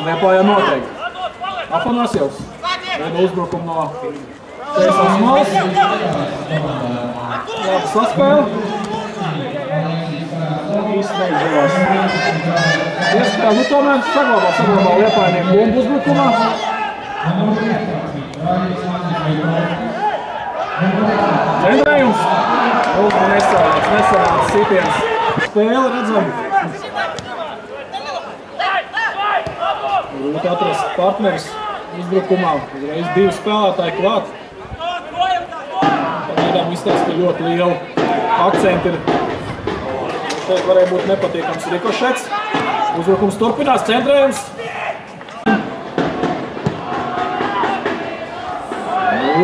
Liepājā noteikti. Afanasjevs. Veido uzbrukumu no kreisās malas. Labi saspēle. Īsti neizdevās. Iespējā, nu tomēr saglabā Liepājnieku bumbu uzbrukumā. Centrējums. Nesanāca sitiens. Spēle redzam. Grūti atrast partneris uzbrukumā. Uzreiz 2 spēlētāji klāt. Pagaidām izstāsta, ka ļoti liela akcenti ir. Šeit varēja būt nepatīkams rikošets. Uzbrukums turpinās, centrējums.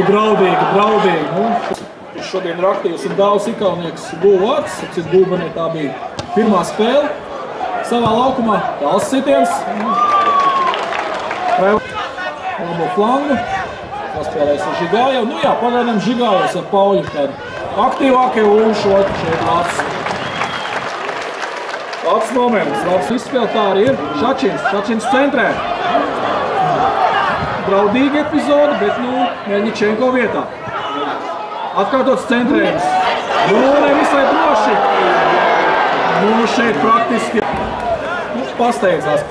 Draudīgi. Šodien ir aktīvs un Dāvs Ikaunieks gūva vārds. Gulbenē tā bija pirmā spēle. Savā laukumā tāls sitiens. Labo flangu. Paspēlēs ar Žigājevu. Nu jā, pagaidām Žigājevs ar Pauļu tādu aktīvākie un šeit vārds. Labs moments, labs izspēle, tā arī ir. Šačins centrē. Draudīga epizode, bet Meļņičenko vietā. Atkārtots centrējums. Nevisai droši. Šeit praktiski pasteidzās,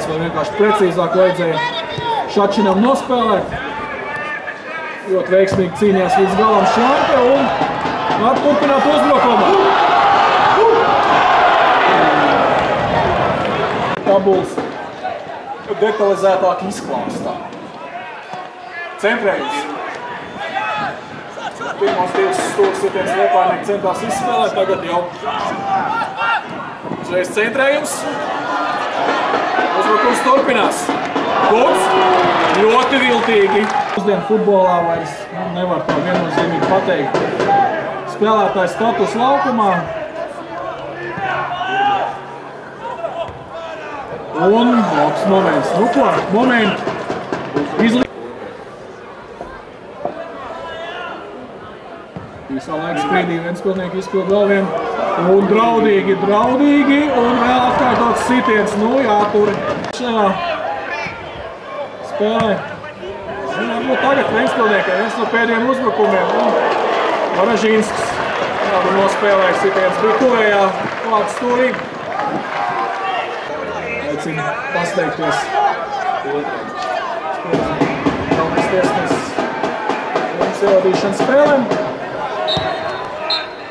vai vienkārši precīzāk vajadzēja Šačinam nospēlēt. Ļoti veiksmīgi cīnījās līdz galam Šlampe un var turpināt uzbrukumu. Tabulas detalizētāk izklāstā. Centrējums. Pirmos 2 stūras sitiens Liepājnieki centās izspēlēt, tagad jau uzreiz centrējums. Uzbrukums turpinās. Guds ļoti viltīgi. Pusdienu futbolā vairs nevar tā viennozīmīgi pateikt. Spēlētājs status laukumā. Un labs moments. Nu ko, momenti. Īsā laika sprīdī viens spēlnieki izpild vēl vienu. Un draudīgi. Un vēl atkārtots sitiens. Nu jā, tur šajā spēlē. Varbūt tagad vienspēlniekai viens no pēdējiem uzbrukumiem. Varažīnsks kādu nospēlēja sitiens bija tuvējā klāt stūrī. Aicinu pasteikties. Galvenais tiesnes mums ievadīšanas spēlēm.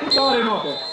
Tā arī notiek.